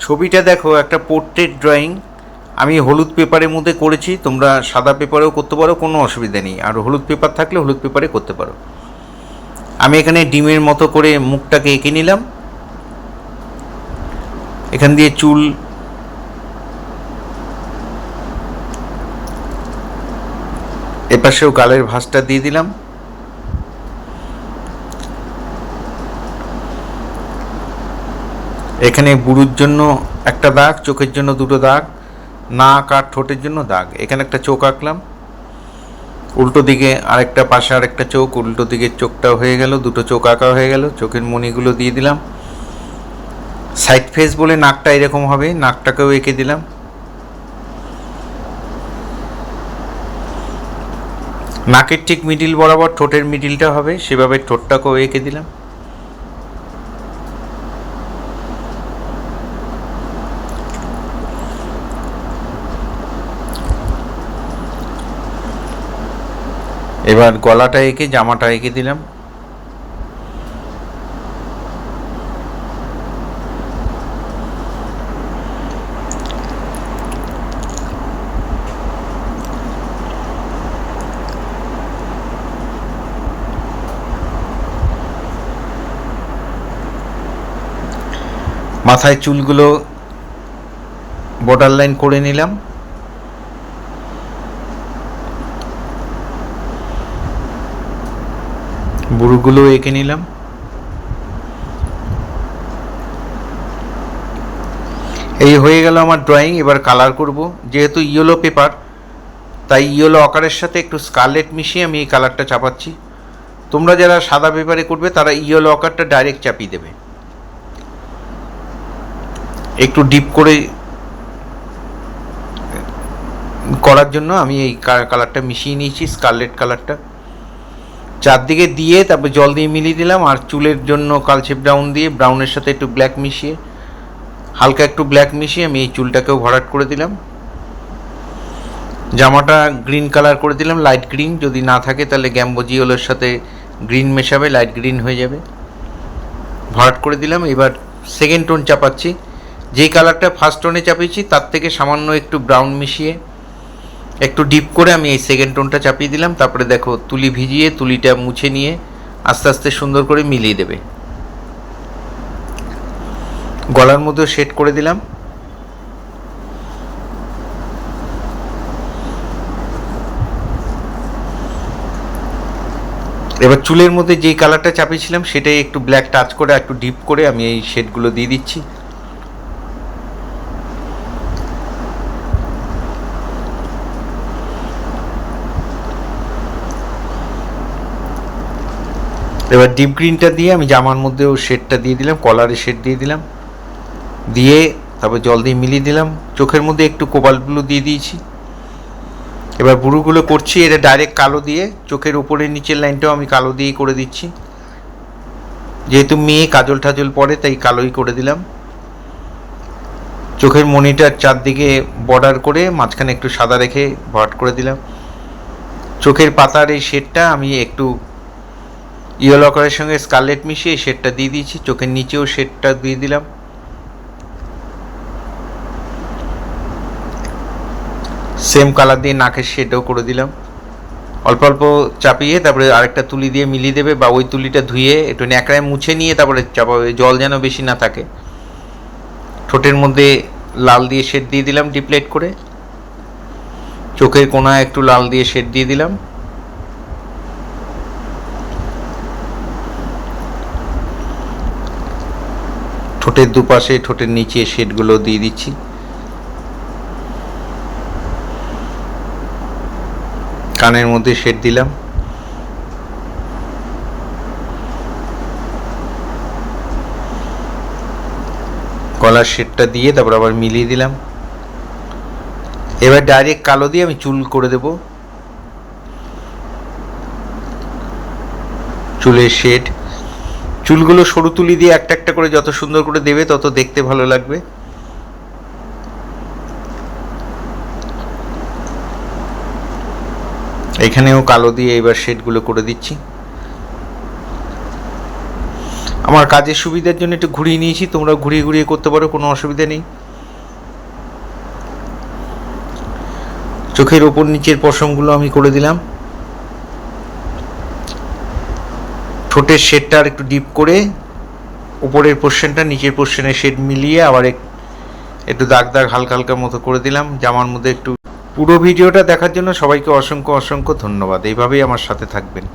ছবিটা দেখো, একটা পোর্ট্রেট ড্রয়িং আমি হলুদ পেপারের মধ্যে করেছি। তোমরা সাদা পেপারেও করতে পারো, কোনো অসুবিধা নেই। আর হলুদ পেপার থাকলে হলুদ পেপারে করতে পারো। আমি এখানে ডিমের মতো করে মুখটাকে এঁকে নিলাম। এখান দিয়ে চুল, এপাশেও গালের ভাঁজটা দিয়ে দিলাম। এখানে বুড়োর জন্য একটা দাগ, চোখের জন্য দুটো দাগ, নাক আর ঠোঁটের জন্য দাগ। এখানে একটা চোখ আঁকলাম, উল্টো দিকে আরেকটা, পাশে আরেকটা চোখ, উল্টো দিকের চোখটাও হয়ে গেল, দুটো চোখ আঁকা হয়ে গেল। চোখের মণিগুলো দিয়ে দিলাম। সাইড ফেস বলে নাকটা এরকম হবে, নাকটাকেও এঁকে দিলাম। নাকের ঠিক মিডিল বরাবর ঠোঁটের মিডিলটা হবে, সেভাবে ঠোঁটটাকেও এঁকে দিলাম। এবার গলাটা এঁকে জামাটা এঁকে দিলাম। মাথায় চুলগুলো বর্ডার লাইন করে নিলাম। বুড়োগুলো এঁকে নিলাম। এই হয়ে গেল আমার ড্রয়িং। এবার কালার করব। যেহেতু ইয়েলো পেপার, তাই ইয়েলো আকারের সাথে একটু স্কারলেট মিশিয়ে আমি এই কালারটা চাপাচ্ছি। তোমরা যারা সাদা পেপারে করবে তারা ইয়েলো আকারটা ডাইরেক্ট চাপিয়ে দেবে। একটু ডিপ করে করার জন্য আমি এই কালারটা মিশিয়ে নিয়েছি, স্কারলেট কালারটা চারদিকে দিয়ে, তারপর জল দিয়ে মিলিয়ে দিলাম। আর চুলের জন্য কালচে ব্রাউন দিয়ে, ব্রাউনের সাথে একটু ব্ল্যাক মিশিয়ে, হালকা একটু ব্ল্যাক মিশিয়ে আমি এই চুলটাকেও ভরাট করে দিলাম। জামাটা গ্রিন কালার করে দিলাম, লাইট গ্রিন। যদি না থাকে তাহলে গ্যাম্বোজি ইয়েলোর সাথে গ্রিন মেশাবে, লাইট গ্রিন হয়ে যাবে। ভরাট করে দিলাম। এবার সেকেন্ড টোন চাপাচ্ছি। যেই কালারটা ফার্স্ট টোনে চাপিয়েছি তার থেকে সামান্য একটু ব্রাউন মিশিয়ে একটু ডিপ করে আমি এই সেকেন্ড টোনটা চাপিয়ে দিলাম। তারপরে দেখো, তুলি ভিজিয়ে তুলিটা মুছে নিয়ে আস্তে আস্তে সুন্দর করে মিলিয়ে দেবে। গলার মধ্যেও শেড করে দিলাম। এবার চুলের মধ্যে যেই কালারটা চাপিয়েছিলাম সেটাই একটু ব্ল্যাক টাচ করে, একটু ডিপ করে আমি এই শেডগুলো দিয়ে দিচ্ছি। এবার ডিপ গ্রিনটা দিয়ে আমি জামার মধ্যেও শেডটা দিয়ে দিলাম, কলারের শেড দিয়ে দিলাম। দিয়ে তারপর জল দিয়ে মিলিয়ে দিলাম। চোখের মধ্যে একটু কোবাল্ট ব্লু দিয়ে দিয়েছি। এবার বুড়োগুলো করছি এটা ডাইরেক্ট কালো দিয়ে। চোখের উপরের নিচের লাইনটাও আমি কালো দিয়েই করে দিচ্ছি। যেহেতু মেয়ে কাজল টাজল পরে তাই কালোই করে দিলাম। চোখের মনিটার চারদিকে বর্ডার করে মাঝখানে একটু সাদা রেখে ভরাট করে দিলাম। চোখের পাতার এই শেডটা আমি একটু ইয়েলো আকারের সঙ্গে স্কারলেট মিশিয়ে এই শেডটা দিয়ে দিয়েছি। চোখের নিচেও শেডটা দিয়ে দিলাম। সেম কালার দিয়ে নাকের শেডও করে দিলাম। অল্প অল্প চাপিয়ে তারপরে আরেকটা তুলি দিয়ে মিলিয়ে দেবে, বা ওই তুলিটা ধুয়ে একটু ন্যাকড়ায় মুছে নিয়ে তারপরে চাপাবে, জল যেন বেশি না থাকে। ঠোঁটের মধ্যে লাল দিয়ে শেড দিয়ে দিলাম ডিপ লাইট করে। চোখের কোনায় একটু লাল দিয়ে শেড দিয়ে দিলাম। ঠোঁটের দুপাশে, ঠোঁটের নিচে শেডগুলো দিয়ে দিচ্ছি। কানের মধ্যে শেড দিলাম। গলার শেডটা দিয়ে তারপর আবার মিলিয়ে দিলাম। এবার ডাইরেক্ট কালো দিয়ে আমি চুল করে দেব। চুলের শেড, চুলগুলো সরু তুলি দিয়ে একটা একটা করে যত সুন্দর করে দেবে তত দেখতে ভালো লাগবে। এখানেও কালো দিয়ে এবার শেডগুলো করে দিচ্ছি। আমার কাজের সুবিধার জন্য একটু ঘুরিয়ে নিয়েছি, তোমরা ঘুরিয়ে ঘুরিয়ে করতে পারো, কোনো অসুবিধা নেই। চোখের ওপর নিচের পশমগুলো আমি করে দিলাম। ঠোঁটের শেডটা আর একটু ডিপ করে উপরের পোর্শনটা নিচের পোর্শনের শেড মিলিয়ে আবার একটু দাগ দাগ হালকা হালকা মতো করে দিলাম জামার মধ্যে একটু। পুরো ভিডিওটা দেখার জন্য সবাইকে অসংখ্য অসংখ্য ধন্যবাদ। এইভাবেই আমার সাথে থাকবেন।